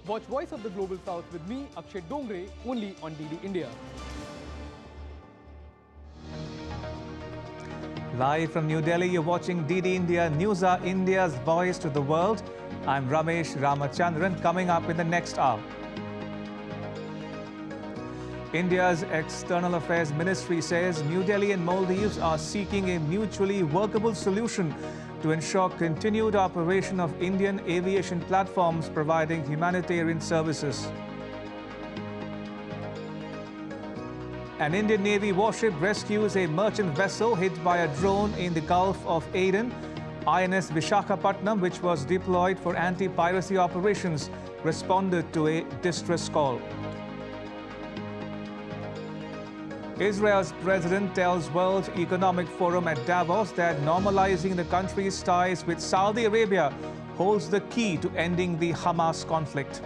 Watch Voice of the Global South with me, Akshay Dongre, only on DD India. Live from New Delhi, you're watching DD India. News are India's voice to the world. I'm Ramesh Ramachandran. Coming up in the next hour. India's External Affairs Ministry says New Delhi and Maldives are seeking a mutually workable solution to ensure continued operation of Indian aviation platforms providing humanitarian services. An Indian Navy warship rescues a merchant vessel hit by a drone in the Gulf of Aden. INS Visakhapatnam, which was deployed for anti-piracy operations, responded to a distress call. Israel's president tells World Economic Forum at Davos that normalizing the country's ties with Saudi Arabia holds the key to ending the Hamas conflict.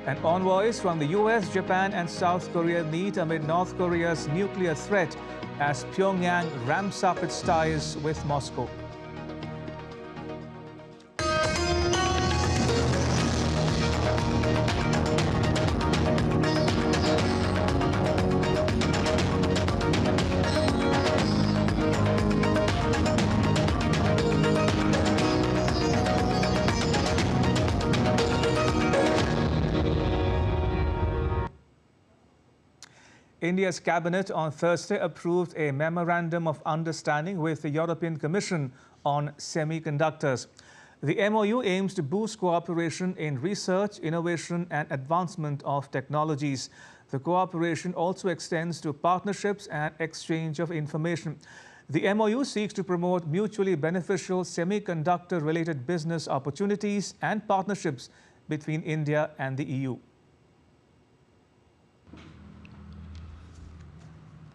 And envoys from the US, Japan and South Korea meet amid North Korea's nuclear threat as Pyongyang ramps up its ties with Moscow. India's cabinet on Thursday approved a memorandum of understanding with the European Commission on semiconductors. The MOU aims to boost cooperation in research, innovation and advancement of technologies. The cooperation also extends to partnerships and exchange of information. The MOU seeks to promote mutually beneficial semiconductor-related business opportunities and partnerships between India and the EU.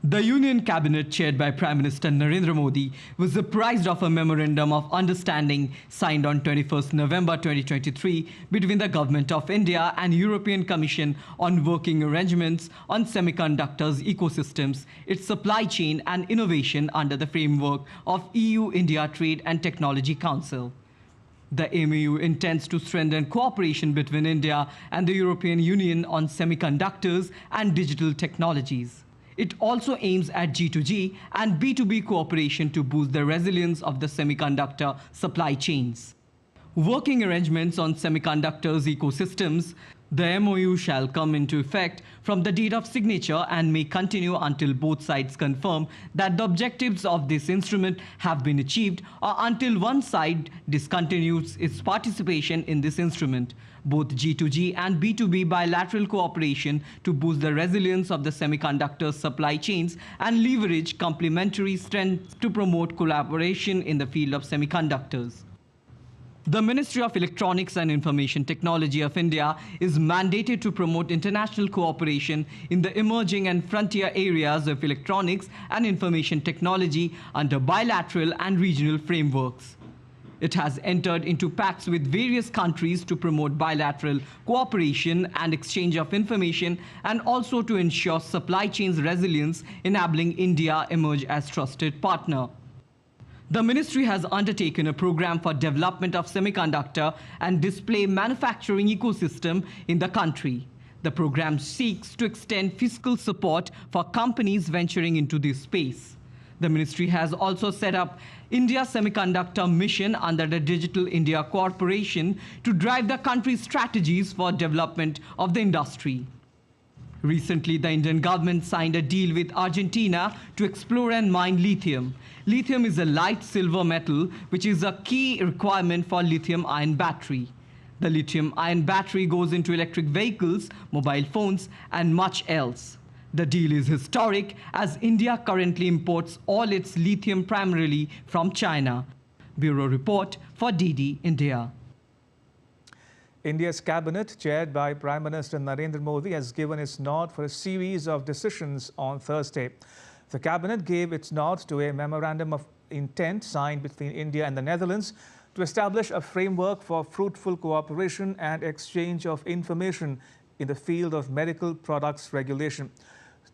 The Union Cabinet, chaired by Prime Minister Narendra Modi, was apprised of a memorandum of understanding signed on 21st November 2023 between the Government of India and European Commission on working arrangements on semiconductors ecosystems, its supply chain and innovation under the framework of EU-India Trade and Technology Council. The MOU intends to strengthen cooperation between India and the European Union on semiconductors and digital technologies. It also aims at G2G and B2B cooperation to boost the resilience of the semiconductor supply chains. Working arrangements on semiconductors ecosystems, the MOU shall come into effect from the date of signature and may continue until both sides confirm that the objectives of this instrument have been achieved or until one side discontinues its participation in this instrument. Both G2G and B2B bilateral cooperation to boost the resilience of the semiconductor supply chains and leverage complementary strengths to promote collaboration in the field of semiconductors. The Ministry of Electronics and Information Technology of India is mandated to promote international cooperation in the emerging and frontier areas of electronics and information technology under bilateral and regional frameworks. It has entered into pacts with various countries to promote bilateral cooperation and exchange of information and also to ensure supply chains resilience, enabling India emerge as trusted partner. The ministry has undertaken a program for development of semiconductor and display manufacturing ecosystem in the country. The program seeks to extend fiscal support for companies venturing into this space. The ministry has also set up India Semiconductor Mission under the Digital India Corporation to drive the country's strategies for development of the industry. Recently, the Indian government signed a deal with Argentina to explore and mine lithium. Lithium is a light silver metal, which is a key requirement for lithium-ion battery. The lithium-ion battery goes into electric vehicles, mobile phones, and much else. The deal is historic as India currently imports all its lithium primarily from China. Bureau Report for DD India. India's cabinet, chaired by Prime Minister Narendra Modi, has given its nod for a series of decisions on Thursday. The cabinet gave its nod to a memorandum of intent signed between India and the Netherlands to establish a framework for fruitful cooperation and exchange of information in the field of medical products regulation.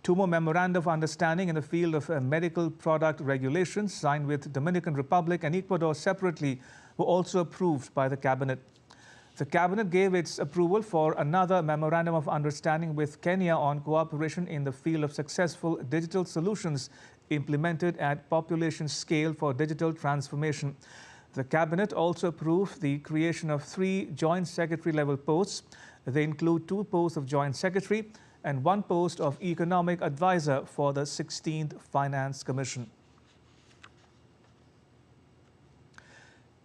Two more memoranda of understanding in the field of medical product regulation signed with Dominican Republic and Ecuador separately were also approved by the cabinet. The cabinet gave its approval for another memorandum of understanding with Kenya on cooperation in the field of successful digital solutions implemented at population scale for digital transformation. The cabinet also approved the creation of 3 joint secretary level posts. They include 2 posts of joint secretary and 1 post of economic advisor for the 16th Finance Commission.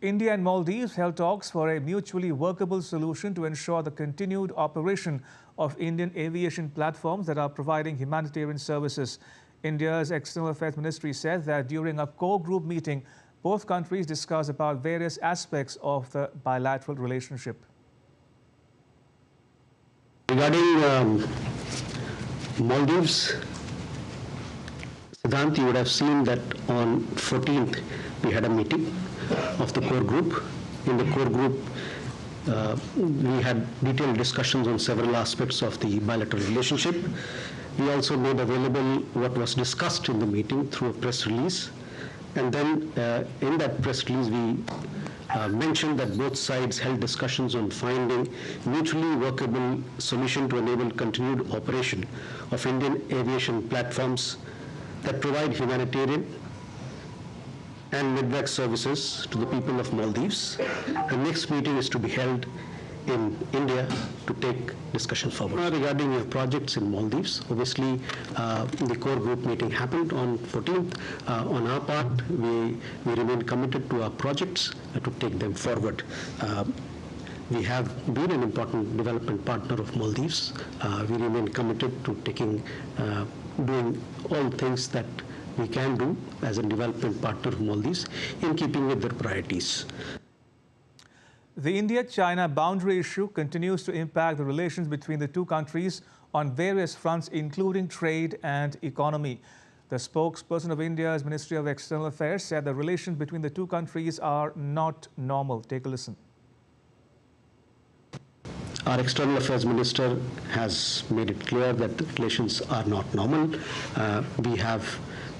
India and Maldives held talks for a mutually workable solution to ensure the continued operation of Indian aviation platforms that are providing humanitarian services. India's External Affairs Ministry said that during a core group meeting, both countries discussed about various aspects of the bilateral relationship. Regarding Maldives, Siddhant, you would have seen that on 14th we had a meeting of the core group. In the core group, we had detailed discussions on several aspects of the bilateral relationship. We also made available what was discussed in the meeting through a press release. And then in that press release, we mentioned that both sides held discussions on finding mutually workable solution to enable continued operation of Indian aviation platforms that provide humanitarian and midway services to the people of Maldives. The next meeting is to be held in India to take discussion forward. Regarding your projects in Maldives, obviously the core group meeting happened on 14th. On our part, we remain committed to our projects to take them forward. We have been an important development partner of Maldives. We remain committed to doing all things that we can do as a development partner of Maldives in keeping with their priorities. The India-China boundary issue continues to impact the relations between the two countries on various fronts, including trade and economy. The spokesperson of India's Ministry of External Affairs said the relations between the two countries are not normal. Take a listen. Our External Affairs Minister has made it clear that the relations are not normal.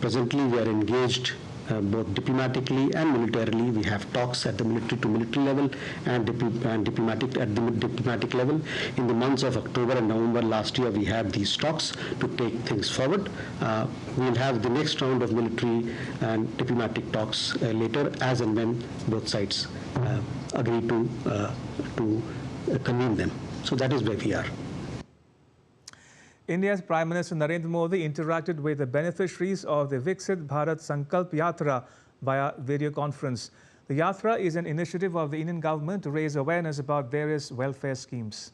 Presently, we are engaged both diplomatically and militarily. We have talks at the military to military level and diplomatic at the diplomatic level. In the months of October and November last year, we had these talks to take things forward. We'll have the next round of military and diplomatic talks later, as and when both sides agree to convene them. So that is where we are. India's Prime Minister Narendra Modi interacted with the beneficiaries of the Vixit Bharat Sankalp Yatra via video conference. The Yatra is an initiative of the Indian government to raise awareness about various welfare schemes.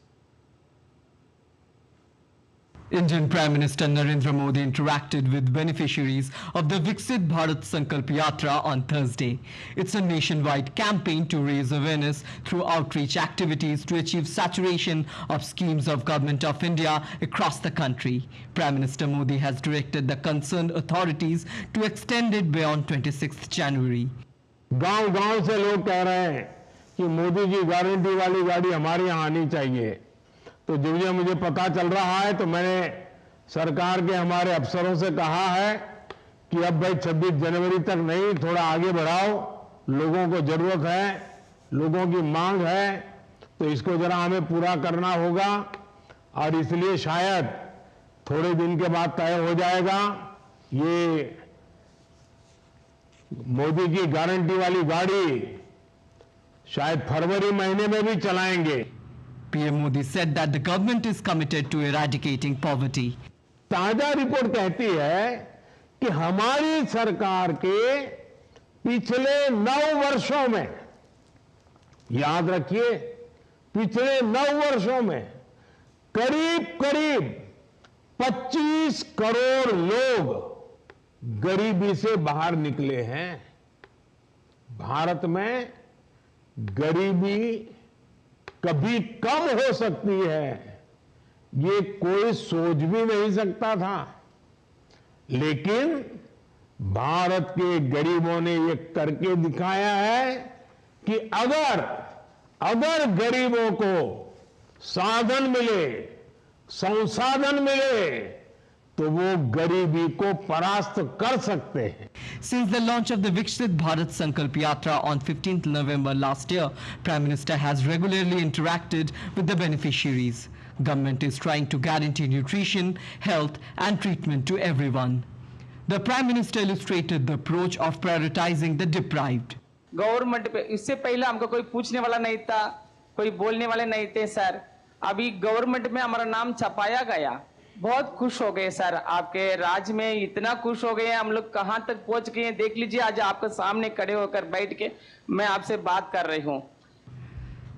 Indian Prime Minister Narendra Modi interacted with beneficiaries of the Vixit Bharat Sankalp Yatra on Thursday. It's a nationwide campaign to raise awareness through outreach activities to achieve saturation of schemes of Government of India across the country. Prime Minister Modi has directed the concerned authorities to extend it beyond 26th January. गांव-गांव से लोग कह रहे हैं कि Modi ji guarantee वाली गाड़ी हमारे यहाँ आनी चाहिए। तो जब मुझे पता चल रहा है तो मैंने सरकार के हमारे अफसरों से कहा है कि अब भाई 26 जनवरी तक नहीं, थोड़ा आगे बढ़ाओ, लोगों को जरूरत है, लोगों की मांग है, तो इसको जरा हमें पूरा करना होगा और इसलिए शायद थोड़े दिन के बाद तय हो जाएगा। ये मोदी की गारंटी वाली गाड़ी शायद फरवरी महीने में भी चलाएंगे। PM Modi said that the government is committed to eradicating poverty. ताजा रिपोर्ट कहती है कि हमारी सरकार के पिछले 9 वर्षों में, याद रखिए, पिछले 9 वर्षों में करीब 25 करोड़ लोग गरीबी से बाहर निकले हैं। भारत में गरीबी कभी कम हो सकती है, ये कोई सोच भी नहीं सकता था, लेकिन भारत के गरीबों ने ये करके दिखाया है कि अगर गरीबों को साधन मिले, संसाधन मिले, तो वो गरीबी को परास्त कर सकते हैं। Since the launch of the Vixit Bharat Sankalp Yatra on 15th November last year, Prime Minister has regularly interacted with the beneficiaries. Government is trying to guarantee nutrition, health and treatment to everyone. The Prime Minister illustrated the approach of prioritizing the deprived. Government पे इससे पहले हमको कोई पूछने वाला नहीं था, कोई बोलने वाले नहीं थे सर। अभी गवर्नमेंट में हमारा नाम छपाया गया, बहुत खुश हो गए सर। आपके राज्य में इतना खुश हो गए हैं, हम लोग कहां तक पहुंच गए हैं देख लीजिए। आज आपके सामने खड़े होकर बैठ के मैं आपसे बात कर रही हूं।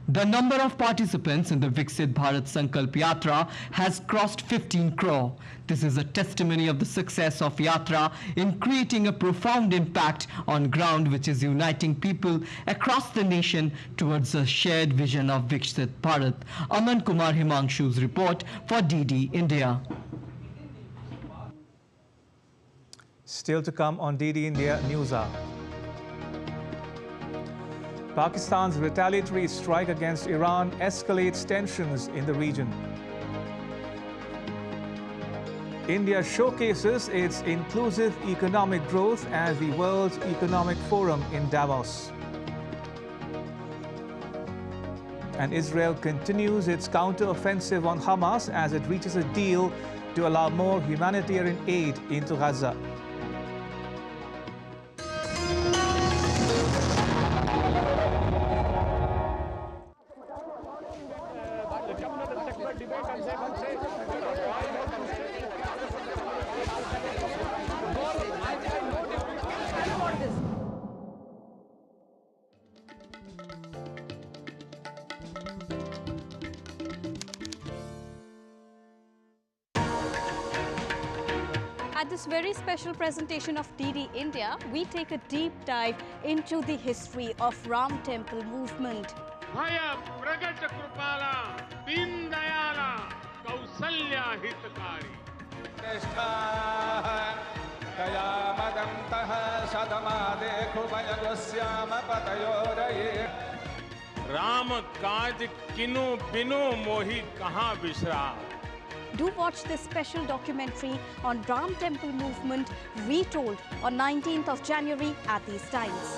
The number of participants in the Vixit Bharat Sankalp Yatra has crossed 15 crore. This is a testimony of the success of Yatra in creating a profound impact on ground, which is uniting people across the nation towards a shared vision of Vixit Bharat. Aman Kumar Himangshu's report for DD India. Still to come on DD India News Hour. Pakistan's retaliatory strike against Iran escalates tensions in the region. India showcases its inclusive economic growth at the World Economic Forum in Davos. And Israel continues its counteroffensive on Hamas as it reaches a deal to allow more humanitarian aid into Gaza. At this very special presentation of DD India, we take a deep dive into the history of Ram Temple movement. Ram काज किनु बिनु मोहि कहाँ बिसरा. Do watch this special documentary on Ram Temple movement retold on 19th of January at these times.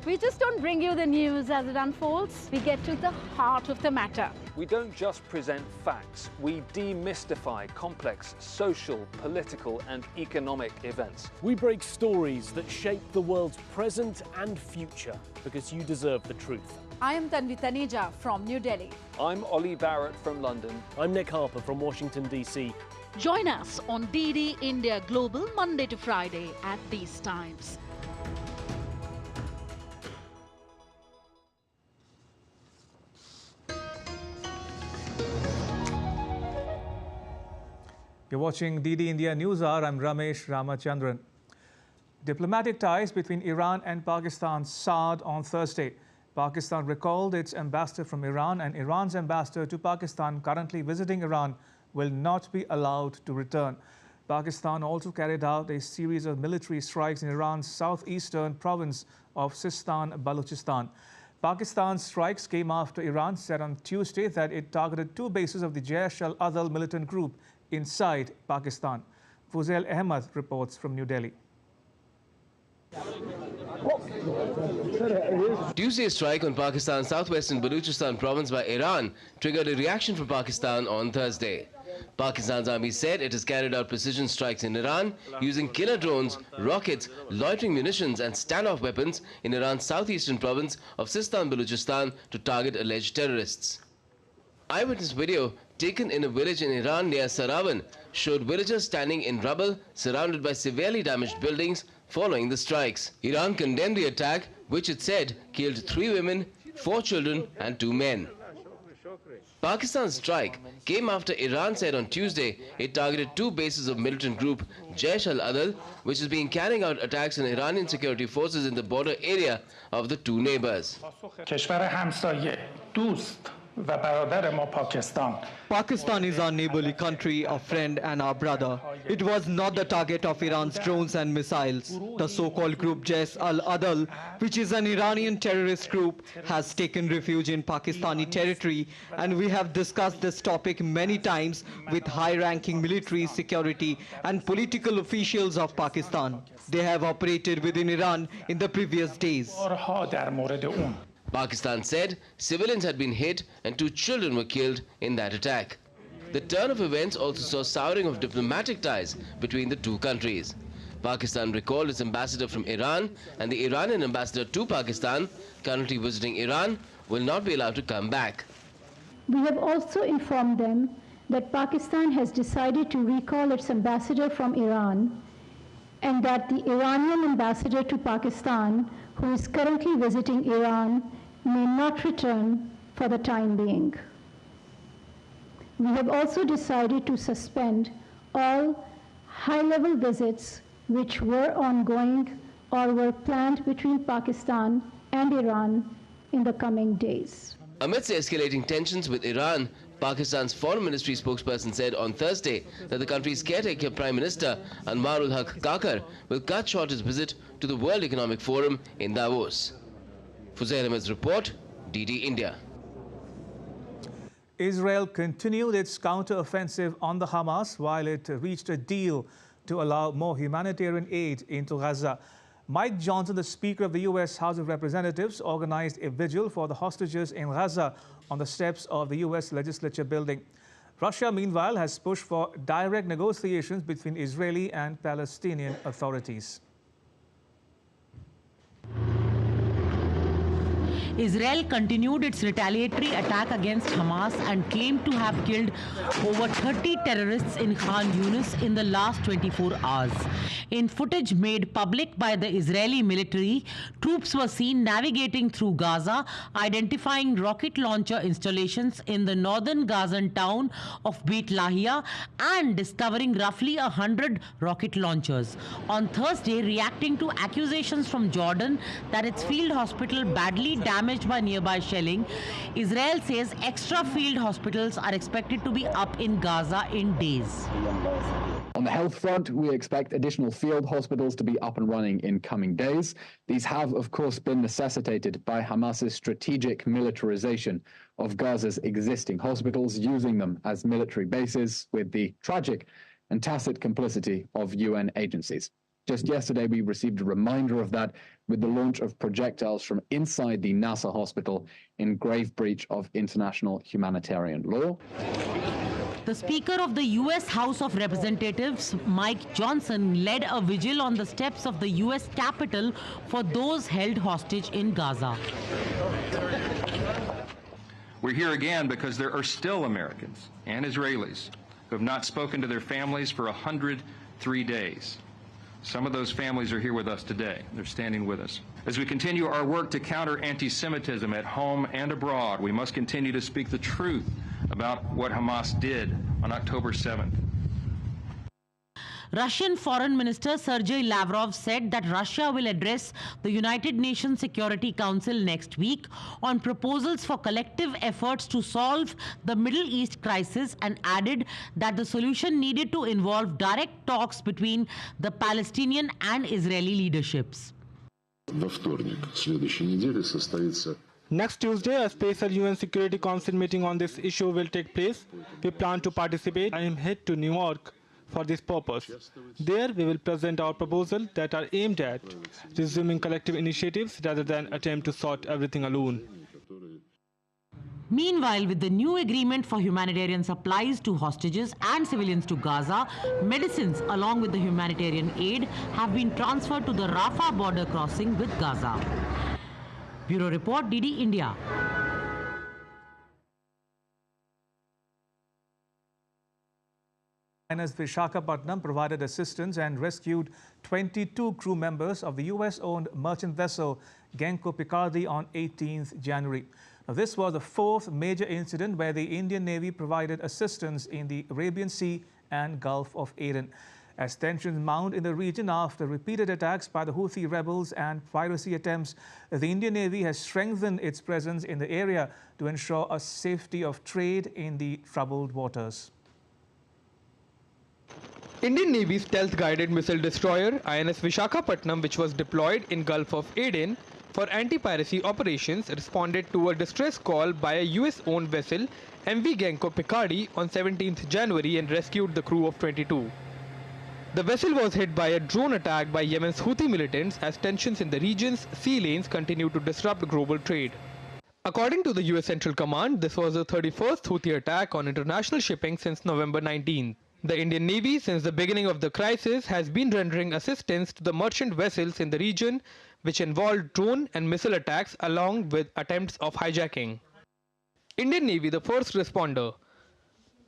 We just don't bring you the news as it unfolds. We get to the heart of the matter. We don't just present facts, we demystify complex social, political and economic events. We break stories that shape the world's present and future because you deserve the truth. I am Tanvi Taneja from New Delhi. I'm Ollie Barrett from London. I'm Nick Harper from Washington, DC. Join us on DD India Global Monday to Friday at these times. You're watching DD India News Hour. I'm Ramesh Ramachandran. Diplomatic ties between Iran and Pakistan soured on Thursday. Pakistan recalled its ambassador from Iran, and Iran's ambassador to Pakistan currently visiting Iran will not be allowed to return. Pakistan also carried out a series of military strikes in Iran's southeastern province of Sistan-Balochistan. Pakistan's strikes came after Iran said on Tuesday that it targeted two bases of the Jaish al-Adl militant group inside Pakistan. Fuzail Ahmed reports from New Delhi. Tuesday's strike on Pakistan's southwestern Balochistan province by Iran triggered a reaction from Pakistan on Thursday. Pakistan's army said it has carried out precision strikes in Iran using killer drones, rockets, loitering munitions and standoff weapons in Iran's southeastern province of Sistan-Balochistan to target alleged terrorists. Eyewitness video taken in a village in Iran near Saravan showed villagers standing in rubble surrounded by severely damaged buildings following the strikes. Iran condemned the attack, which it said killed 3 women, 4 children and 2 men. Pakistan's strike came after Iran said on Tuesday it targeted 2 bases of militant group Jaish al-Adl, which has been carrying out attacks on Iranian security forces in the border area of the 2 neighbors. کشور همسایه دوست و برادر ما پاکستان. Pakistan is our neighborly country, our friend and our brother. It was not the target of Iran's drones and missiles. The so-called group Jaish al-Adl, which is an Iranian terrorist group, has taken refuge in Pakistani territory, and we have discussed this topic many times with high-ranking military, security and political officials of Pakistan. They have operated within Iran in the previous days. Pakistan said civilians had been hit and 2 children were killed in that attack. The turn of events also saw souring of diplomatic ties between the two countries. Pakistan recalled its ambassador from Iran, and the Iranian ambassador to Pakistan, currently visiting Iran, will not be allowed to come back. We have also informed them that Pakistan has decided to recall its ambassador from Iran, and that the Iranian ambassador to Pakistan, who is currently visiting Iran, may not return for the time being. We have also decided to suspend all high-level visits which were ongoing or were planned between Pakistan and Iran in the coming days. Amidst escalating tensions with Iran, Pakistan's Foreign Ministry spokesperson said on Thursday that the country's caretaker Prime Minister Anwarul-Haq Kakar will cut short his visit to the World Economic Forum in Davos. Fuzail Ahmed's report, DD India. Israel continued its counter-offensive on the Hamas while it reached a deal to allow more humanitarian aid into Gaza. Mike Johnson, the Speaker of the U.S. House of Representatives, organized a vigil for the hostages in Gaza on the steps of the U.S. Legislature building. Russia, meanwhile, has pushed for direct negotiations between Israeli and Palestinian authorities. Israel continued its retaliatory attack against Hamas and claimed to have killed over 30 terrorists in Khan Yunis in the last 24 hours. In footage made public by the Israeli military, troops were seen navigating through Gaza, identifying rocket launcher installations in the northern Gazan town of Beit Lahia and discovering roughly 100 rocket launchers. On Thursday, reacting to accusations from Jordan that its field hospital badly damaged by nearby shelling, Israel says extra field hospitals are expected to be up in Gaza in days. On the health front, we expect additional field hospitals to be up and running in coming days. These have, of course, been necessitated by Hamas's strategic militarization of Gaza's existing hospitals, using them as military bases with the tragic and tacit complicity of UN agencies. Just yesterday, we received a reminder of that with the launch of projectiles from inside the Nasser hospital in grave breach of international humanitarian law. The Speaker of the U.S. House of Representatives, Mike Johnson, led a vigil on the steps of the U.S. Capitol for those held hostage in Gaza. We're here again because there are still Americans and Israelis who have not spoken to their families for 103 days. Some of those families are here with us today. They're standing with us. As we continue our work to counter anti-Semitism at home and abroad, we must continue to speak the truth about what Hamas did on October 7th. Russian Foreign Minister Sergei Lavrov said that Russia will address the United Nations Security Council next week on proposals for collective efforts to solve the Middle East crisis, and added that the solution needed to involve direct talks between the Palestinian and Israeli leaderships. Next Tuesday, a special UN Security Council meeting on this issue will take place. We plan to participate and head to New York for this purpose. There, we will present our proposals that are aimed at resuming collective initiatives rather than attempt to sort everything alone. Meanwhile, with the new agreement for humanitarian supplies to hostages and civilians to Gaza, medicines along with the humanitarian aid have been transferred to the Rafah border crossing with Gaza. Bureau Report, DD India. China's Visakhapatnam provided assistance and rescued 22 crew members of the US-owned merchant vessel Genco Picardy on 18th January. Now, this was the fourth major incident where the Indian Navy provided assistance in the Arabian Sea and Gulf of Aden. as tensions mount in the region after repeated attacks by the Houthi rebels and piracy attempts. The Indian Navy has strengthened its presence in the area to ensure a safety of trade in the troubled waters. Indian Navy's stealth-guided missile destroyer INS Visakhapatnam, which was deployed in Gulf of Aden for anti-piracy operations, responded to a distress call by a US-owned vessel MV Genco Picardy on 17th January and rescued the crew of 22. The vessel was hit by a drone attack by Yemen's Houthi militants as tensions in the region's sea lanes continue to disrupt global trade. According to the US Central Command, this was the 31st Houthi attack on international shipping since November 19. The Indian Navy, since the beginning of the crisis, has been rendering assistance to the merchant vessels in the region, which involved drone and missile attacks along with attempts of hijacking. Indian Navy, the first responder.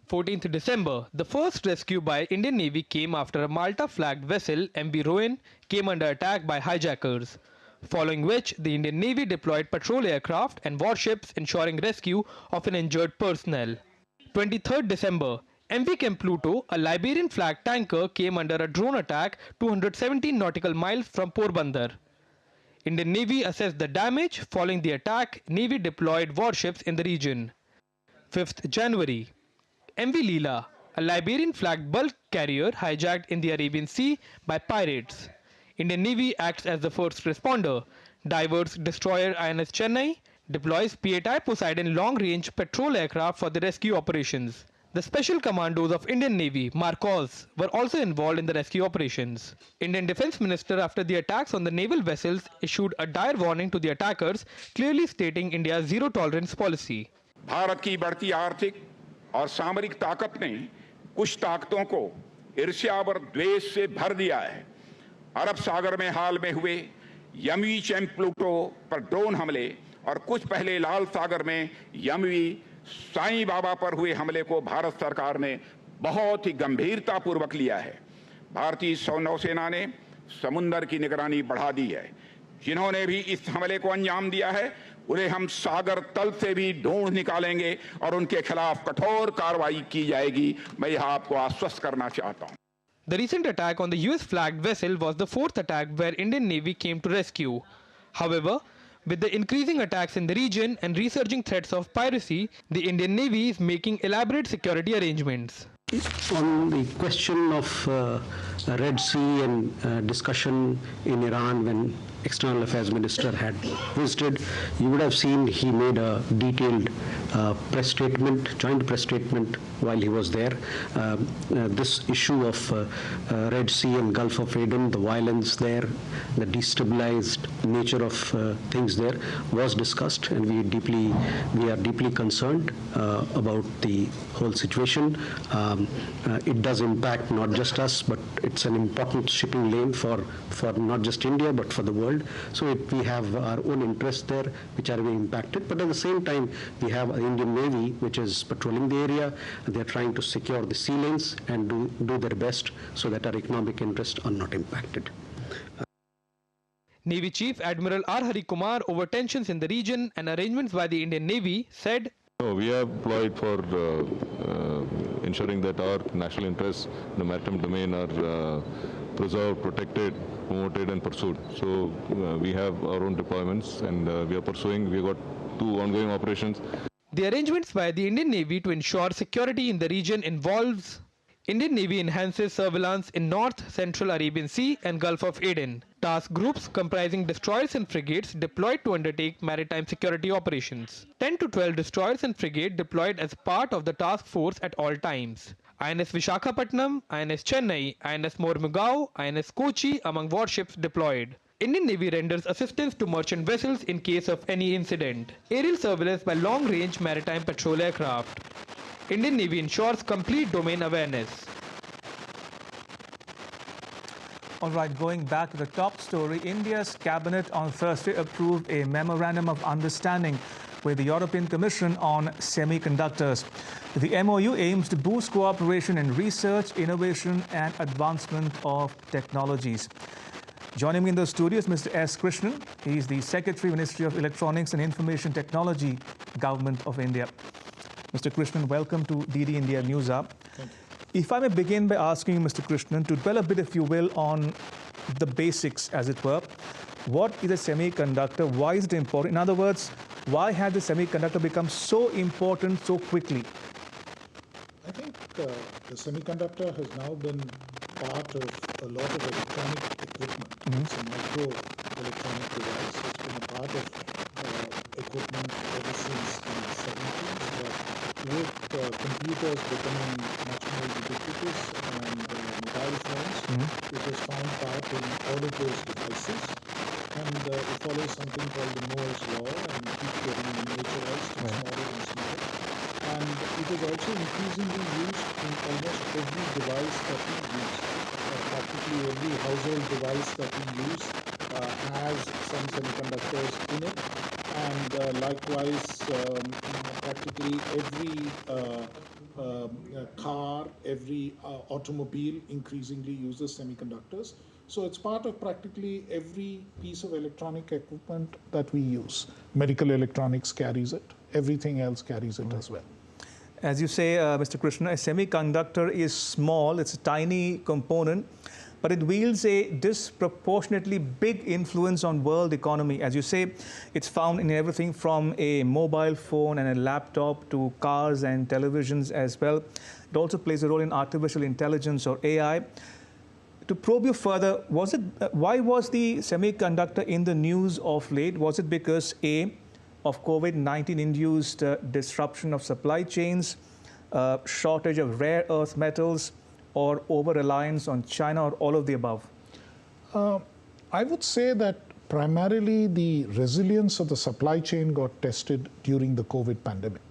14th December, the first rescue by Indian Navy came after a Malta-flagged vessel, MV Rowan, came under attack by hijackers, following which the Indian Navy deployed patrol aircraft and warships ensuring rescue of an injured personnel. 23rd December, MV Kem Pluto, a Liberian-flagged tanker, came under a drone attack 217 nautical miles from Porbandar. Indian Navy assessed the damage. Following the attack, Navy deployed warships in the region. 5th January, MV Leela, a Liberian-flagged bulk carrier, hijacked in the Arabian Sea by pirates. Indian Navy acts as the first responder. Diverse destroyer INS Chennai deploys P-8I Poseidon long-range patrol aircraft for the rescue operations. The Special Commandos of Indian Navy, Marcos, were also involved in the rescue operations. Indian Defence Minister, after the attacks on the naval vessels, issued a dire warning to the attackers, clearly stating India's zero-tolerance policy. Bharat की बढ़ती आर्थिक और सामरिक ताकत ने कुछ ताकतों को ईर्ष्या और द्वेष से भर दिया है। अरब सागर में हाल में हुए एमवी चैम प्लूटो पर ड्रोन हमले और कुछ पहले लाल सागर में एमवी साईं बाबा पर हुए हमले को भारत सरकार ने बहुत ही गंभीरता पूर्वक लिया है। भारतीय नौसेना ने समुद्र की निगरानी बढ़ा दी है। जिन्होंने भी इस हमले को अंजाम दिया है, उन्हें हम सागर तल से भी ढूंढ निकालेंगे और उनके खिलाफ कठोर कार्रवाई की जाएगी। मैं यह आपको आश्वस्त करना चाहता हूं। The recent attack on the US-flagged vessel was the fourth attack where Indian Navy came to rescue. However, with the increasing attacks in the region and resurging threats of piracy, the Indian Navy is making elaborate security arrangements. On the question of Red Sea and discussion in Iran when External Affairs Minister had visited, you would have seen he made a detailed press statement, joint press statement while he was there. This issue of Red Sea and Gulf of Aden, the violence there, the destabilized nature of things there was discussed, and we are deeply concerned about the whole situation. It does impact not just us, but it's an important shipping lane for not just India, but for the world. So we have our own interests there, which are being impacted. But at the same time, we have an Indian Navy, which is patrolling the area. They're trying to secure the sea lanes and do their best so that our economic interests are not impacted. Navy Chief Admiral R. Hari Kumar, over tensions in the region and arrangements by the Indian Navy, said, we have employed for ensuring that our national interests in the maritime domain are preserved, protected, promoted and pursued. So we have our own deployments and we are pursuing. We got 2 ongoing operations. The arrangements by the Indian Navy to ensure security in the region involves Indian Navy enhances surveillance in North Central Arabian Sea and Gulf of Aden. Task groups comprising destroyers and frigates deployed to undertake maritime security operations. 10 to 12 destroyers and frigate deployed as part of the task force at all times. INS Visakhapatnam, INS Chennai, INS Mormugao, INS Kochi among warships deployed. Indian Navy renders assistance to merchant vessels in case of any incident. Aerial surveillance by long-range maritime patrol aircraft. Indian Navy ensures complete domain awareness. All right, going back to the top story, India's cabinet on Thursday approved a memorandum of understanding with the European Commission on semiconductors. The MOU aims to boost cooperation in research, innovation and advancement of technologies. Joining me in the studio is Mr. S. Krishnan. He is the Secretary, Ministry of Electronics and Information Technology, Government of India. Mr. Krishnan, welcome to DD India News Up. If I may begin by asking Mr. Krishnan to dwell a bit, if you will, on the basics, as it were. What is a semiconductor? Why is it important? In other words, why has the semiconductor become so important so quickly? I think the semiconductor has now been part of a lot of electronic equipment. It's a micro-electronic device. It's been a part of equipment ever since the 70s. But with computers becoming much more ubiquitous and mobile phones, it has found part in all of those devices. And it follows something called the Moore's law and keeps getting miniaturized and smaller and smaller. And it is also increasingly used in almost every device that we use. Practically every household device that we use has some semiconductors in it. And likewise, practically every car, every automobile increasingly uses semiconductors. So it's part of practically every piece of electronic equipment that we use. Medical electronics carries it. Everything else carries it as well. As you say, Mr. Krishna, a semiconductor is small. It's a tiny component, but it wields a disproportionately big influence on world economy. As you say, it's found in everything from a mobile phone and a laptop to cars and televisions as well. It also plays a role in artificial intelligence or AI. To probe you further, why was the semiconductor in the news of late? Was it because A, of COVID-19 induced disruption of supply chains, shortage of rare earth metals, or over-reliance on China, or all of the above? I would say that primarily the resilience of the supply chain got tested during the COVID pandemic.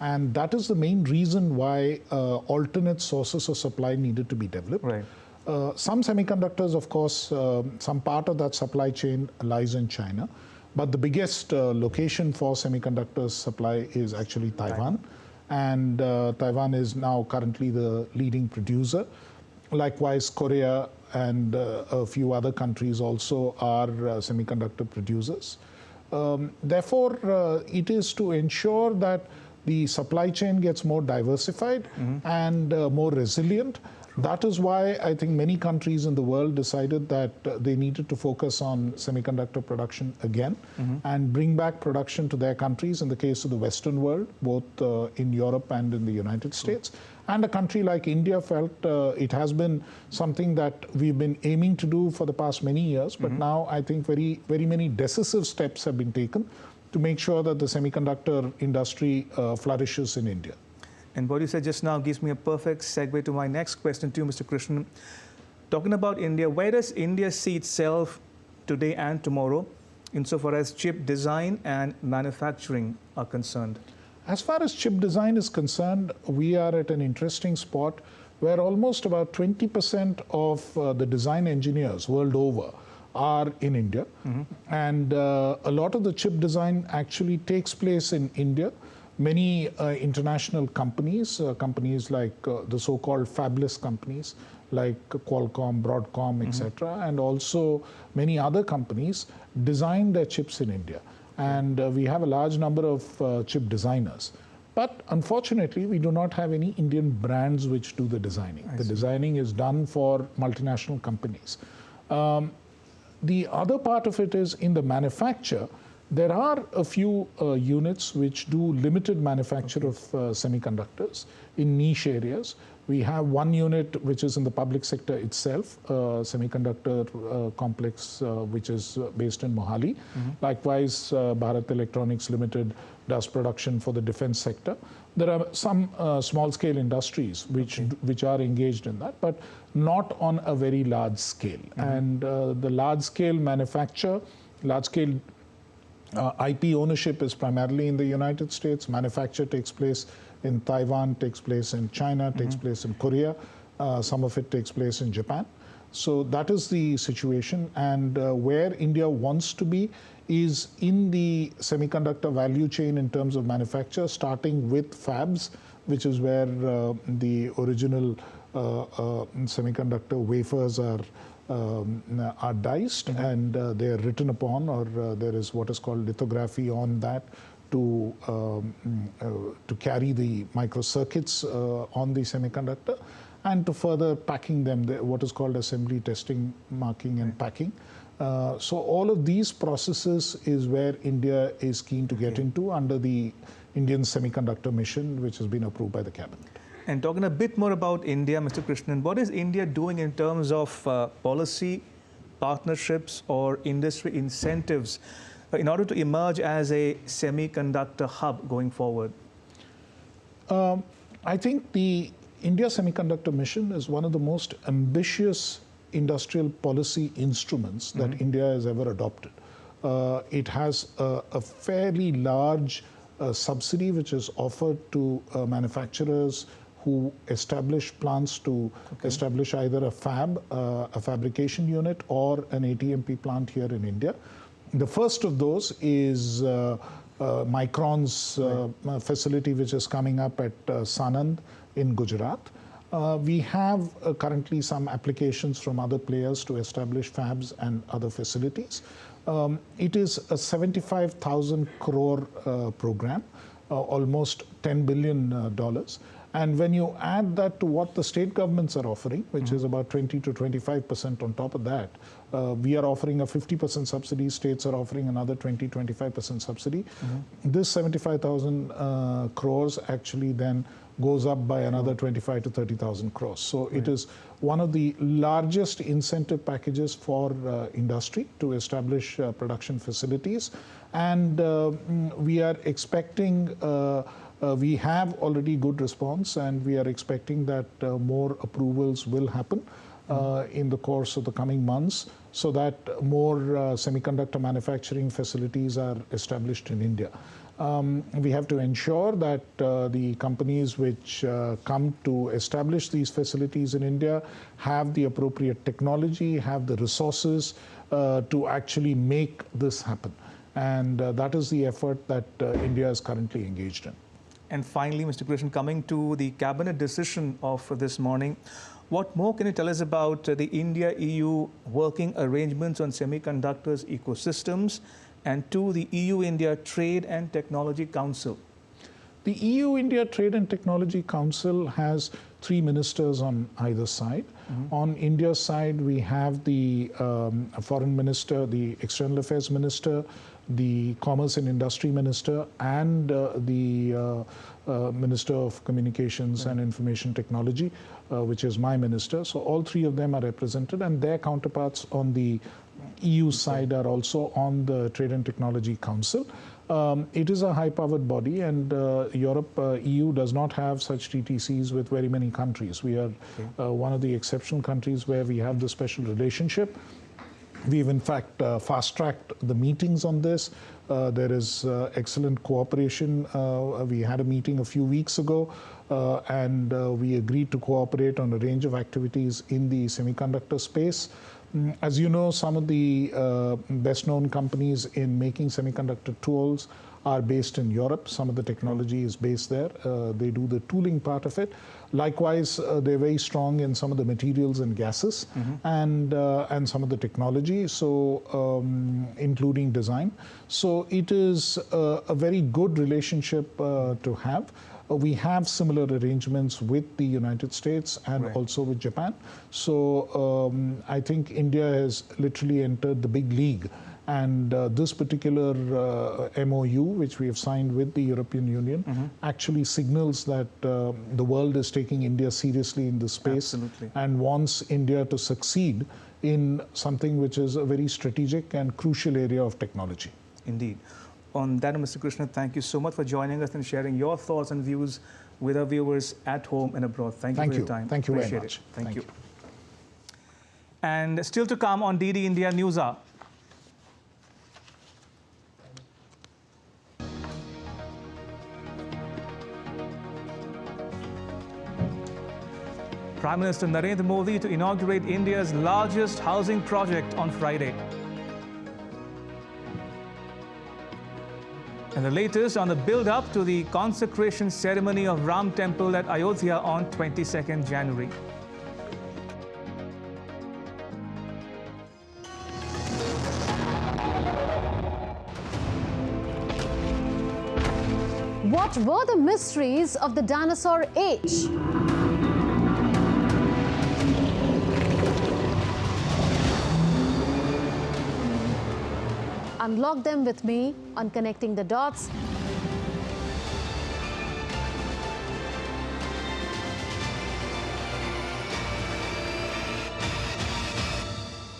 And that is the main reason why alternate sources of supply needed to be developed. Right. Some semiconductors, of course, some part of that supply chain lies in China. But the biggest location for semiconductors supply is actually Taiwan. And Taiwan is now currently the leading producer. Likewise, Korea and a few other countries also are semiconductor producers. Therefore, it is to ensure that the supply chain gets more diversified and more resilient. That is why I think many countries in the world decided that they needed to focus on semiconductor production again and bring back production to their countries, in the case of the Western world, both in Europe and in the United States. And a country like India felt it has been something that we've been aiming to do for the past many years, but now I think very many decisive steps have been taken to make sure that the semiconductor industry flourishes in India. And what you said just now gives me a perfect segue to my next question to you, Mr. Krishnan. Talking about India, where does India see itself today and tomorrow insofar as chip design and manufacturing are concerned? As far as chip design is concerned, we are at an interesting spot where almost about 20% of the design engineers world over are in India. And a lot of the chip design actually takes place in India. Many international companies, companies like the so-called fabless companies like Qualcomm, Broadcom, etc., and also many other companies design their chips in India. And we have a large number of chip designers. But unfortunately, we do not have any Indian brands which do the designing. The designing is done for multinational companies. The other part of it is in the manufacture. There are a few units which do limited manufacture of semiconductors in niche areas. We have one unit which is in the public sector itself, semiconductor complex which is based in Mohali. Likewise, Bharat Electronics Limited does production for the defense sector. There are some small-scale industries which are engaged in that, but not on a very large scale. And the large-scale manufacture, large-scale IP ownership is primarily in the United States. Manufacture takes place in Taiwan, takes place in China, takes place in Korea. Some of it takes place in Japan. So that is the situation. And where India wants to be is in the semiconductor value chain in terms of manufacture, starting with fabs, which is where the original semiconductor wafers are diced and they are written upon, or there is what is called lithography on that to carry the microcircuits on the semiconductor. and to further packing them, what is called assembly, testing, marking, and packing. So all of these processes is where India is keen to get into under the Indian Semiconductor Mission, which has been approved by the cabinet. And talking a bit more about India, Mr. Krishnan, what is India doing in terms of policy, partnerships, or industry incentives in order to emerge as a semiconductor hub going forward? I think the India Semiconductor Mission is one of the most ambitious industrial policy instruments that India has ever adopted. It has a fairly large subsidy which is offered to manufacturers who establish plants to establish either a fab, a fabrication unit, or an ATMP plant here in India. The first of those is Micron's facility, which is coming up at Sanand in Gujarat. We have currently some applications from other players to establish fabs and other facilities. It is a 75,000 crore program, almost $10 billion. And when you add that to what the state governments are offering, which is about 20 to 25% on top of that, we are offering a 50% subsidy, states are offering another 20-25% subsidy. This 75,000 crores actually then goes up by another 25 to 30,000 crores. So it is one of the largest incentive packages for industry to establish production facilities. And we are expecting, we have already good response, and we are expecting that more approvals will happen in the course of the coming months, so that more semiconductor manufacturing facilities are established in India. We have to ensure that the companies which come to establish these facilities in India have the appropriate technology, have the resources to actually make this happen. And that is the effort that India is currently engaged in. And finally, Mr. Krishnan, coming to the cabinet decision of this morning, what more can you tell us about the India-EU working arrangements on semiconductors ecosystems, and to the EU-India Trade and Technology Council? The EU-India Trade and Technology Council has 3 ministers on either side. On India's side, we have the foreign minister, the external affairs minister, the commerce and industry minister, and the minister of communications and information technology, which is my minister. So all 3 of them are represented, and their counterparts on the EU side are also on the Trade and Technology Council. It is a high-powered body, and EU does not have such TTCs with very many countries. We are one of the exceptional countries where we have this special relationship. We've in fact fast-tracked the meetings on this. There is excellent cooperation. We had a meeting a few weeks ago, and we agreed to cooperate on a range of activities in the semiconductor space. As you know, some of the best-known companies in making semiconductor tools are based in Europe. Some of the technology is based there. They do the tooling part of it. Likewise, they're very strong in some of the materials and gases, and some of the technology, so including design. So it is a very good relationship to have. We have similar arrangements with the United States and also with Japan. So I think India has literally entered the big league. And this particular MOU, which we have signed with the European Union, actually signals that the world is taking India seriously in this space and wants India to succeed in something which is a very strategic and crucial area of technology. Indeed. On that, Mr. Krishnan, thank you so much for joining us and sharing your thoughts and views with our viewers at home and abroad. Thank you for your time. Thank you very much. Thank you. And still to come on DD India News Hour. Prime Minister Narendra Modi to inaugurate India's largest housing project on Friday. And the latest on the build-up to the consecration ceremony of Ram Temple at Aodha on 22nd January. What were the mysteries of the dinosaur age? Unlock them with me on Connecting the Dots.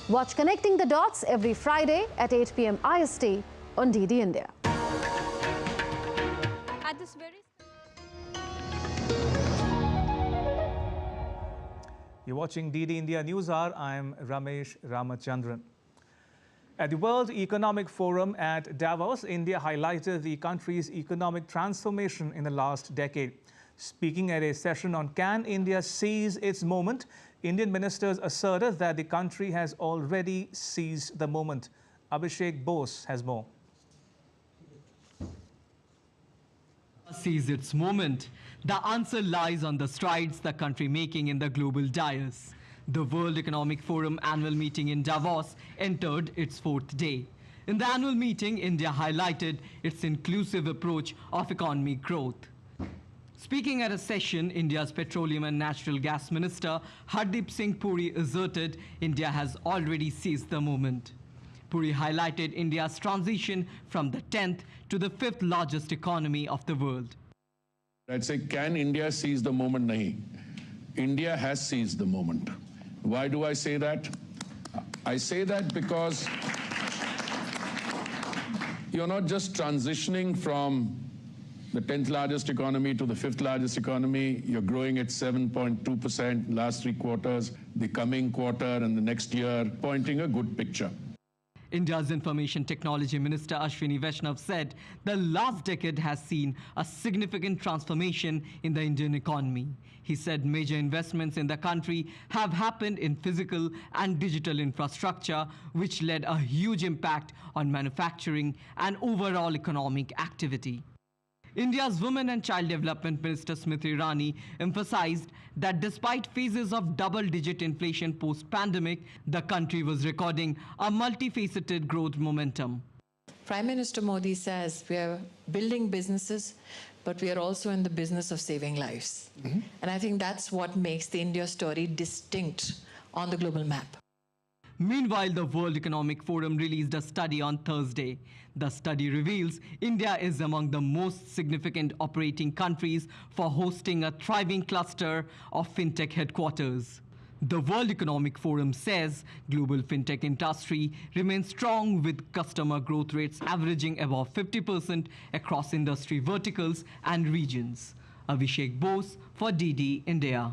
Watch Connecting the Dots every Friday at 8 p.m. IST on DD India. At this very You're watching DD India News Hour. I'm Ramesh Ramachandran. At the World Economic Forum at Davos, India highlighted the country's economic transformation in the last decade. Speaking at a session on Can India Seize Its Moment, Indian ministers asserted that the country has already seized the moment. Abhishek Bose has more. Seize its moment. The answer lies on the strides the country making in the global dais. The World Economic Forum annual meeting in Davos entered its fourth day. In the annual meeting, India highlighted its inclusive approach of economic growth. Speaking at a session, India's Petroleum and Natural Gas Minister Hardeep Singh Puri asserted India has already seized the moment. Puri highlighted India's transition from the 10th to the 5th largest economy of the world. I'd say, can India seize the moment? Nahi. India has seized the moment. Why do I say that? I say that because you're not just transitioning from the 10th largest economy to the 5th largest economy. You're growing at 7.2% last 3 quarters, the coming quarter and the next year, pointing a good picture. India's Information Technology Minister Ashwini Vaishnav said the last decade has seen a significant transformation in the Indian economy. He said major investments in the country have happened in physical and digital infrastructure, which led a huge impact on manufacturing and overall economic activity. India's Women and Child Development Minister Smriti Irani emphasized that despite phases of double-digit inflation post-pandemic, the country was recording a multifaceted growth momentum. Prime Minister Modi says we are building businesses, but we are also in the business of saving lives. And I think that's what makes the India story distinct on the global map. Meanwhile, the World Economic Forum released a study on Thursday. The study reveals India is among the most significant operating countries for hosting a thriving cluster of fintech headquarters. The World Economic Forum says global fintech industry remains strong with customer growth rates averaging above 50% across industry verticals and regions. Abhishek Bose for DD India.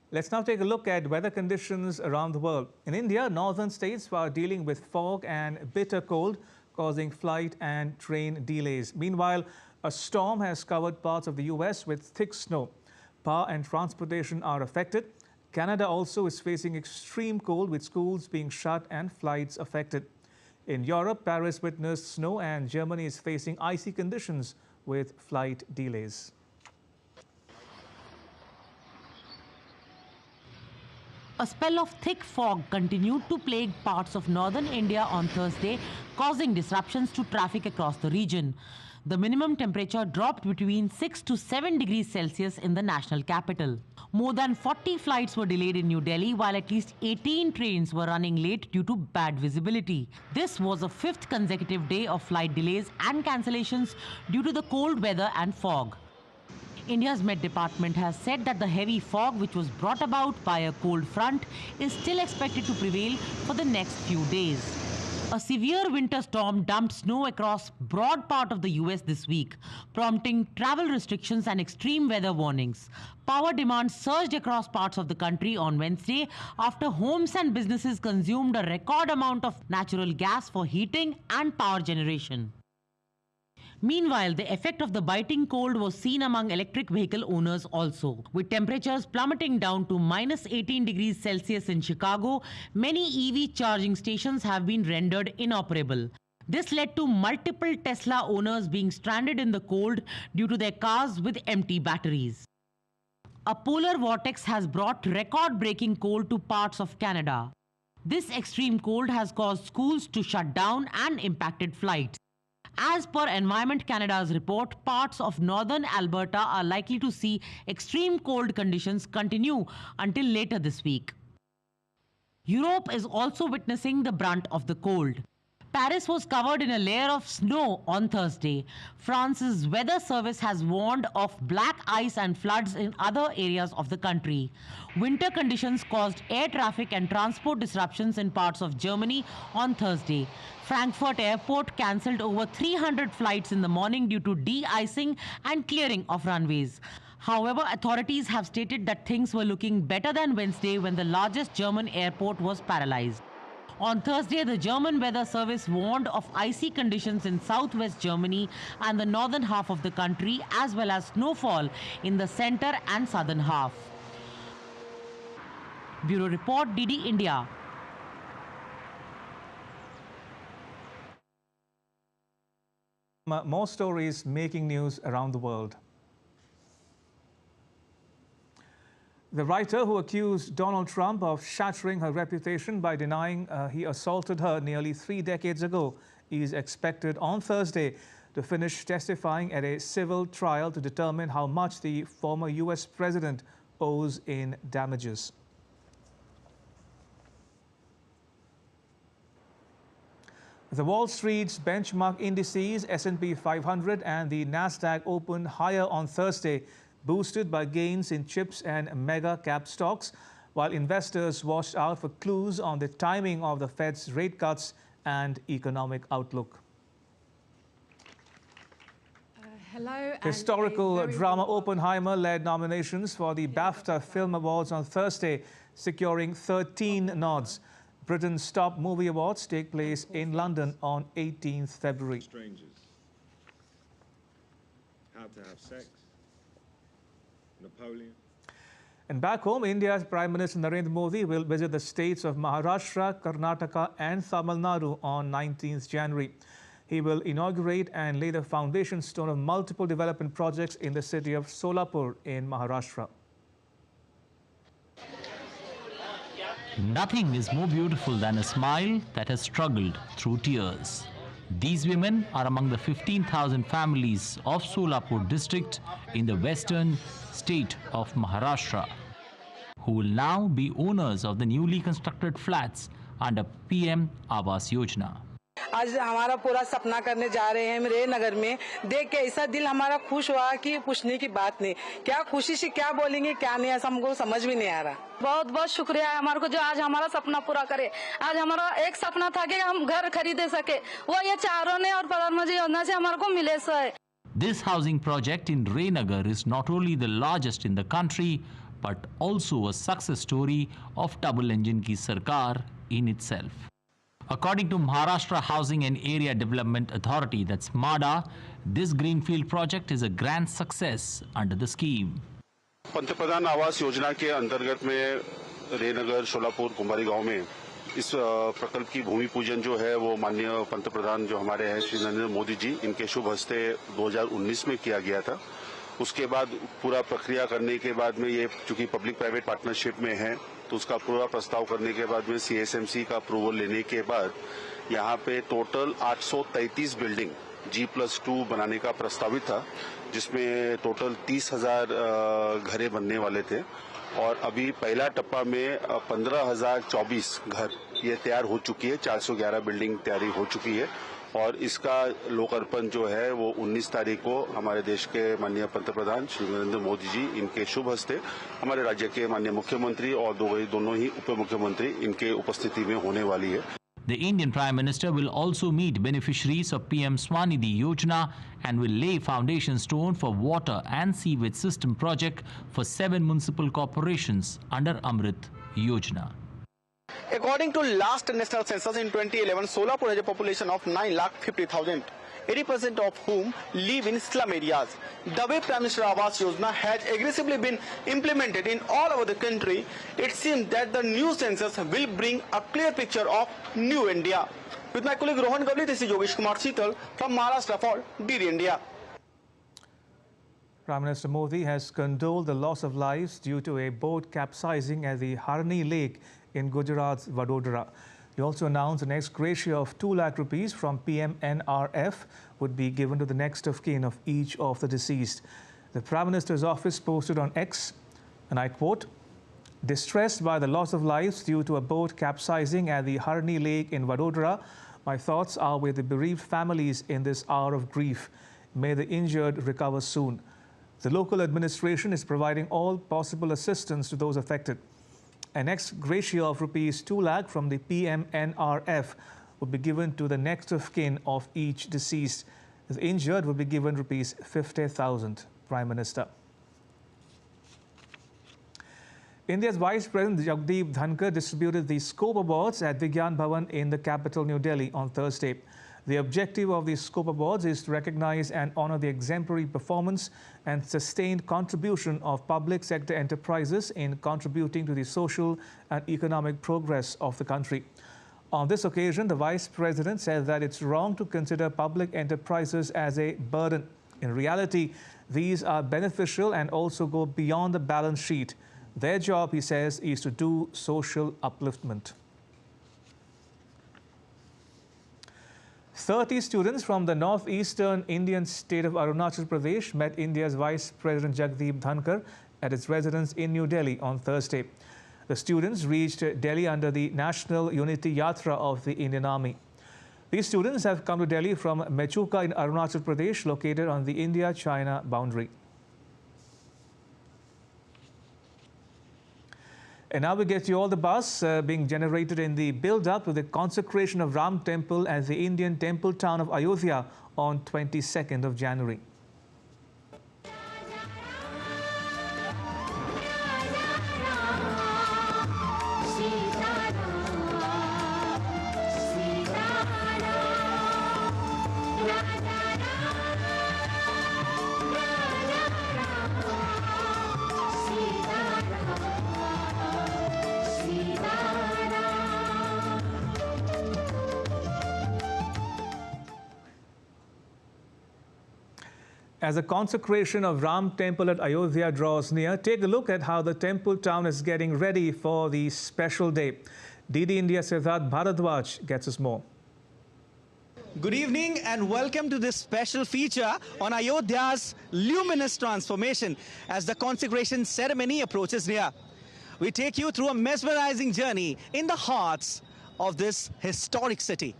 Let's now take a look at weather conditions around the world. In India, northern states are dealing with fog and bitter cold, causing flight and train delays. Meanwhile, a storm has covered parts of the US with thick snow. Power and transportation are affected. Canada also is facing extreme cold, with schools being shut and flights affected. In Europe, Paris witnessed snow and Germany is facing icy conditions with flight delays. A spell of thick fog continued to plague parts of northern India on Thursday, causing disruptions to traffic across the region. The minimum temperature dropped between 6 to 7 degrees Celsius in the national capital. More than 40 flights were delayed in New Delhi, while at least 18 trains were running late due to bad visibility. This was a 5th consecutive day of flight delays and cancellations due to the cold weather and fog. India's Met Department has said that the heavy fog, which was brought about by a cold front, is still expected to prevail for the next few days. A severe winter storm dumped snow across broad part of the US this week, prompting travel restrictions and extreme weather warnings. Power demand surged across parts of the country on Wednesday after homes and businesses consumed a record amount of natural gas for heating and power generation. Meanwhile, the effect of the biting cold was seen among electric vehicle owners also. With temperatures plummeting down to minus 18 degrees Celsius in Chicago, many EV charging stations have been rendered inoperable. This led to multiple Tesla owners being stranded in the cold due to their cars with empty batteries. A polar vortex has brought record-breaking cold to parts of Canada. This extreme cold has caused schools to shut down and impacted flights. As per Environment Canada's report, parts of northern Alberta are likely to see extreme cold conditions continue until later this week. Europe is also witnessing the brunt of the cold. Paris was covered in a layer of snow on Thursday. France's weather service has warned of black ice and floods in other areas of the country. Winter conditions caused air traffic and transport disruptions in parts of Germany on Thursday. Frankfurt Airport cancelled over 300 flights in the morning due to de-icing and clearing of runways. However, authorities have stated that things were looking better than Wednesday when the largest German airport was paralyzed. On Thursday, the German Weather Service warned of icy conditions in southwest Germany and the northern half of the country, as well as snowfall in the center and southern half. Bureau Report, DD India. More stories making news around the world. The writer who accused Donald Trump of shattering her reputation by denying he assaulted her nearly 3 decades ago is expected on Thursday to finish testifying at a civil trial to determine how much the former U.S. president owes in damages. The Wall Street's benchmark indices, S&P 500 and the Nasdaq opened higher on Thursday, boosted by gains in chips and mega-cap stocks, while investors watched out for clues on the timing of the Fed's rate cuts and economic outlook. Historical drama Oppenheimer led nominations for the BAFTA Film Awards on Thursday, securing 13 nods. Britain's top movie awards take place in London on 18th February. Strangers. How to have sex. Napoleon. And back home, India's Prime Minister Narendra Modi will visit the states of Maharashtra, Karnataka and Tamil Nadu on 19th January. He will inaugurate and lay the foundation stone of multiple development projects in the city of Solapur in Maharashtra. Nothing is more beautiful than a smile that has struggled through tears. These women are among the 15,000 families of Solapur district in the western state of Maharashtra, who will now be owners of the newly constructed flats under PM Awas Yojana. आज हमारा पूरा सपना करने जा रहे हैं मेरे नगर में देख के ऐसा दिल हमारा खुश हुआ कि पूछने की बात नहीं क्या खुशी से क्या बोलेंगे क्या नहीं ऐसा हमको समझ भी नहीं आ रहा बहुत बहुत शुक्रिया है हमारे को जो आज हमारा सपना पूरा करे आज हमारा एक सपना था कि हम घर खरीदे सके वो ये चारों ने और प्रधानमंत्री योजना से हमारे को मिले sir This housing project in Raynagar is not only the largest in the country but also a success story of double engine ki sarkar in itself. According to Maharashtra Housing and Area Development Authority, that's MADA, this greenfield project is a grand success under the scheme. पंतप्रधान आवास योजना के अंतर्गत में रेनगर सोलापुर कुंभारी गांव में इस प्रकल्प की भूमि पूजन जो है वो माननीय पंतप्रधान जो हमारे हैं श्री नरेंद्र मोदी जी इनके शुभ हस्ते 2019 में किया गया था। उसके बाद पूरा प्रक्रिया करने के बाद में ये चूंकि पब्लिक प्राइवेट पार्टनरशिप में है तो उसका पूरा प्रस्ताव करने के बाद में CSMC का अप्रूवल लेने के बाद यहाँ पे टोटल 833 बिल्डिंग G+2 बनाने का प्रस्तावित था जिसमें टोटल 30,000 घरें बनने वाले थे और अभी पहला टप्पा में 15,024 घर ये तैयार हो चुकी है 411 बिल्डिंग तैयारी हो चुकी है और इसका लोकार्पण जो है वो 19 तारीख को हमारे देश के माननीय पंतप्रधान श्री नरेंद्र मोदी जी इनके शुभ हस्ते हमारे राज्य के माननीय मुख्यमंत्री और दोनों ही उप मुख्यमंत्री इनके उपस्थिति में होने वाली है। The Indian Prime Minister will also meet beneficiaries of PM Swanidhi Yojana and will lay foundation stone for water and sewage system project for 7 municipal corporations under Amrit Yojana. According to last national census in 2011, Solapur has a population of 9,50,000, 80% of whom live in slum areas. The way Prime Minister Awas Yojana has aggressively been implemented in all over the country, it seems that the new census will bring a clear picture of new India. With my colleague Rohan Gavli, this is Yogesh Kumar Seetal from Maharashtra for DD India. Prime Minister Modi has condoled the loss of lives due to a boat capsizing at the Harni Lake in Gujarat's Vadodara. He also announced an ex gratia of 2 lakh rupees from PMNRF would be given to the next of kin of each of the deceased. The Prime Minister's office posted on X, and I quote, "Distressed by the loss of lives due to a boat capsizing at the Harni Lake in Vadodara, My thoughts are with the bereaved families in this hour of grief. May the injured recover soon. The local administration is providing all possible assistance to those affected. An ex gratia of rupees 2 lakh from the PMNRF will be given to the next of kin of each deceased. The injured will be given rupees 50,000. Prime Minister. India's Vice President Jagdeep Dhankar distributed the Scope Awards at Vigyan Bhavan in the capital New Delhi on Thursday. The objective of the Scope Awards is to recognize and honor the exemplary performance and sustained contribution of public sector enterprises in contributing to the social and economic progress of the country. On this occasion, the Vice President said that it's wrong to consider public enterprises as a burden. In reality, these are beneficial and also go beyond the balance sheet. Their job, he says, is to do social upliftment. 30 students from the northeastern Indian state of Arunachal Pradesh met India's Vice President Jagdeep Dhankar at his residence in New Delhi on Thursday. The students reached Delhi under the National Unity Yatra of the Indian Army. These students have come to Delhi from Mechuka in Arunachal Pradesh, located on the India-China boundary. And now we get you all the buzz being generated in the build-up to the consecration of Ram Temple at the Indian temple town of Ayodhya on 22nd of January. As the consecration of Ram Temple at Ayodhya draws near, take a look at how the temple town is getting ready for the special day. DD India Siddharth Bharadwaj gets us more. Good evening and welcome to this special feature on Ayodhya's luminous transformation as the consecration ceremony approaches near. We take you through a mesmerizing journey in the hearts of this historic city.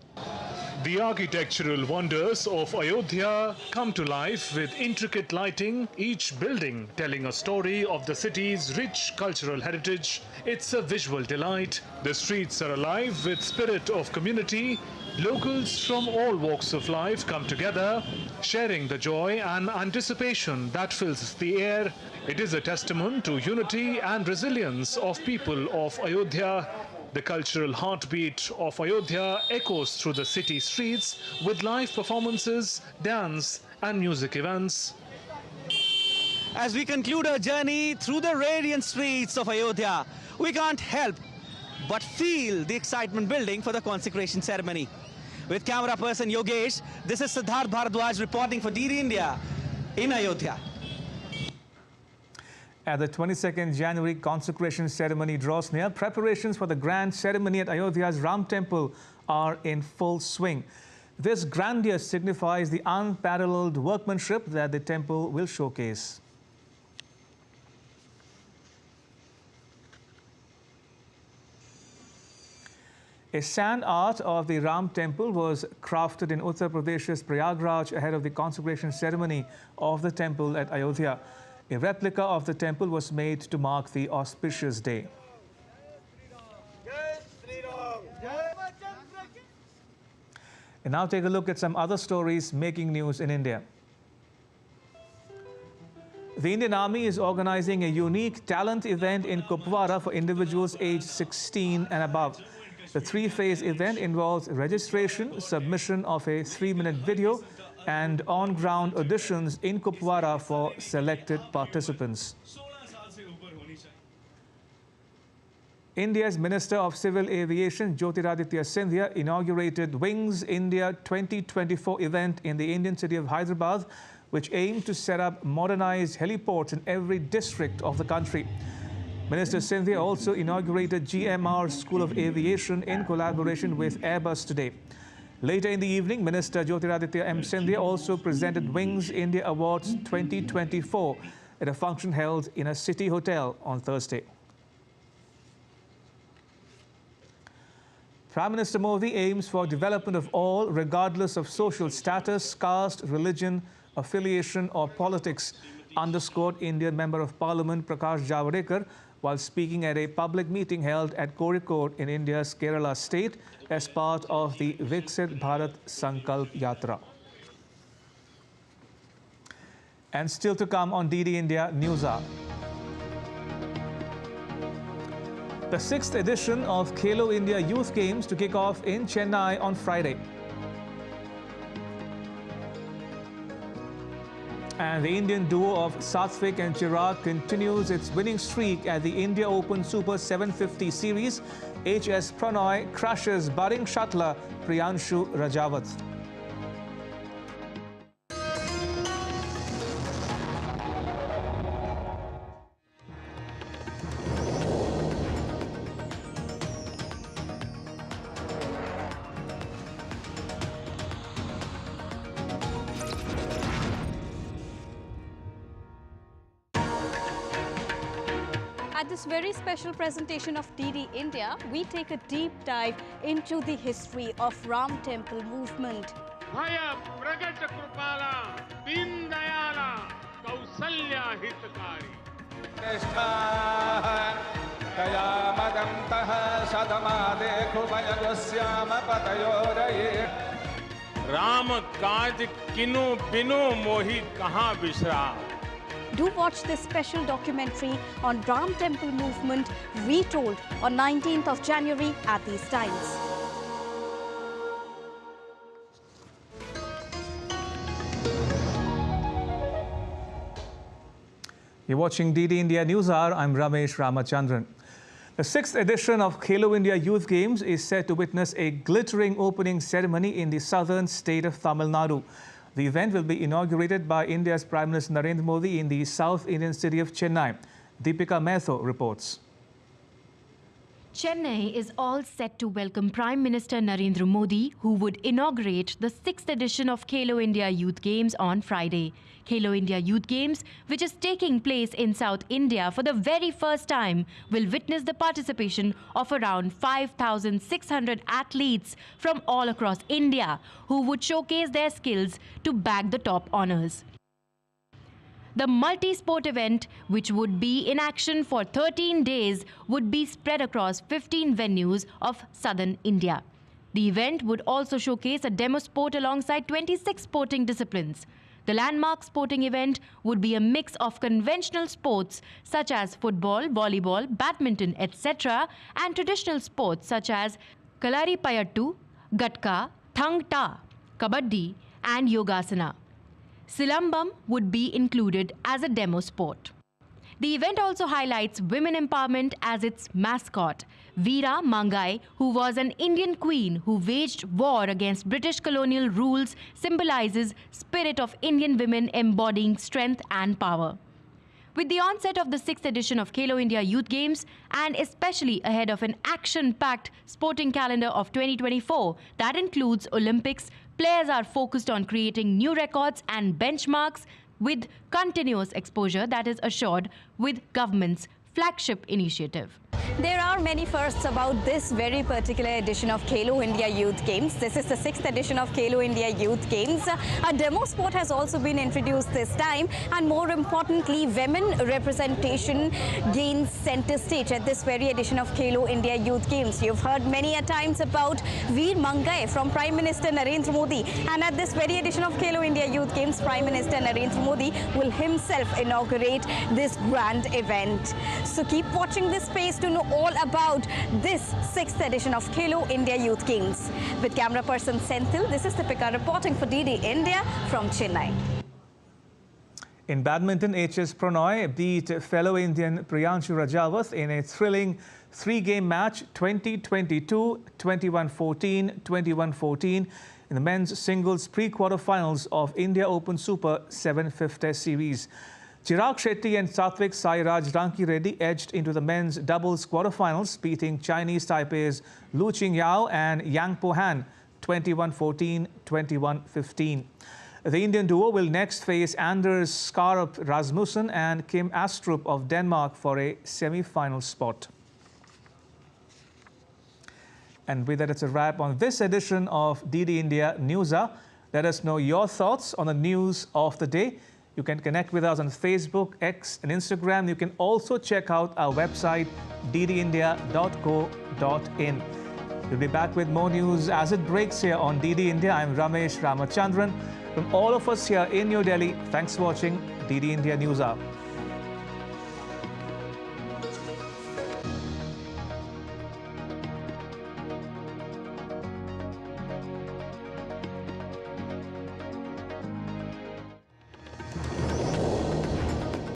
The architectural wonders of Ayodhya come to life with intricate lighting, each building telling a story of the city's rich cultural heritage. It's a visual delight. The streets are alive with spirit of community. Locals from all walks of life come together, sharing the joy and anticipation that fills the air. It is a testament to unity and resilience of people of Ayodhya. The cultural heartbeat of Ayodhya echoes through the city streets with live performances, dance and music events. As we conclude our journey through the radiant streets of Ayodhya, we can't help but feel the excitement building for the consecration ceremony. With camera person Yogesh, this is Siddharth Bharadwaj reporting for DD India in Ayodhya. As the 22nd January consecration ceremony draws near, preparations for the grand ceremony at Ayodhya's Ram Temple are in full swing. This grandeur signifies the unparalleled workmanship that the temple will showcase. A sand art of the Ram Temple was crafted in Uttar Pradesh's Prayagraj ahead of the consecration ceremony of the temple at Ayodhya. A replica of the temple was made to mark the auspicious day. And now take a look at some other stories making news in India. The Indian Army is organizing a unique talent event in Kupwara for individuals aged 16 and above. The three-phase event involves registration, submission of a 3-minute video, and on-ground auditions in Kupwara for selected participants. India's Minister of Civil Aviation, Jyotiraditya Scindia, inaugurated Wings India 2024 event in the Indian city of Hyderabad, which aimed to set up modernized heliports in every district of the country. Minister Scindia also inaugurated GMR School of Aviation in collaboration with Airbus today. Later in the evening, Minister Jyotiraditya M. Scindia also presented Wings India Awards 2024 at a function held in a city hotel on Thursday. Prime Minister Modi aims for development of all, regardless of social status, caste, religion, affiliation or politics, underscored Indian Member of Parliament Prasar Bharati while speaking at a public meeting held at Kozhikode in India's Kerala state as part of the Vixit Bharat Sankalp Yatra. And still to come on DD India News Hour. The 6th edition of Khelo India Youth Games to kick off in Chennai on Friday. And the Indian duo of Satvik and Chirag continues its winning streak at the India Open Super 750 Series. HS Pranoy crushes budding shuttler Priyanshu Rajawat. At this very special presentation of DD India, we take a deep dive into the history of Ram Temple movement. Ram काज किनु बिनु मोहि कहाँ बिसरा. Do watch this special documentary on Ram Temple movement retold on 19th of January at these times. You're watching DD India News Hour. I'm Ramesh Ramachandran. The 6th edition of Khelo India Youth Games is set to witness a glittering opening ceremony in the southern state of Tamil Nadu. The event will be inaugurated by India's Prime Minister Narendra Modi in the South Indian city of Chennai. Deepika Metho reports. Chennai is all set to welcome Prime Minister Narendra Modi, who would inaugurate the 6th edition of Khelo India Youth Games on Friday. Khelo India Youth Games, which is taking place in South India for the very first time, will witness the participation of around 5,600 athletes from all across India, who would showcase their skills to bag the top honours. The multi-sport event, which would be in action for 13 days, would be spread across 15 venues of southern India. The event would also showcase a demo sport alongside 26 sporting disciplines. The landmark sporting event would be a mix of conventional sports such as football, volleyball, badminton, etc. and traditional sports such as Kalari Payattu, Gatka, Thang Ta, Kabaddi and Yogasana. Silambam would be included as a demo sport. The event also highlights women empowerment as its mascot. Veera Mangai, who was an Indian queen who waged war against British colonial rules, symbolizes spirit of Indian women embodying strength and power. With the onset of the 6th edition of Khelo India Youth Games, and especially ahead of an action-packed sporting calendar of 2024 that includes Olympics, players are focused on creating new records and benchmarks with continuous exposure that is assured with government's flagship initiative. There are many firsts about this very particular edition of Khelo India Youth Games. This is the 6th edition of Khelo India Youth Games. A demo sport has also been introduced this time, and more importantly, women representation gains center stage at this very edition of Khelo India Youth Games. You've heard many a times about Veer Mangai from Prime Minister Narendra Modi, and at this very edition of Khelo India Youth Games, Prime Minister Narendra Modi will himself inaugurate this grand event. So keep watching this space to know all about this 6th edition of Khelo India Youth Games. With camera person Senthil, this is Deepika reporting for DD India from Chennai. In badminton, HS Pranoy beat fellow Indian Priyanshu Rajawat in a thrilling 3-game match 20-22, 21-14, 21-14 in the men's singles pre-quarterfinals of India Open Super 750 Series. Chirag Shetty and Satvik Sairaj Ranki Reddy edged into the men's doubles quarterfinals, beating Chinese Taipei's Lu Qingyao and Yang Po-han 21-14, 21-15. The Indian duo will next face Anders Skarup Rasmussen and Kim Astrup of Denmark for a semi-final spot. And with that, it's a wrap on this edition of DD India News Hour. Let us know your thoughts on the news of the day. You can connect with us on Facebook, X and Instagram. You can also check out our website, ddindia.co.in. We'll be back with more news as it breaks here on DD India. I'm Ramesh Ramachandran. From all of us here in New Delhi, thanks for watching DD India News Hour.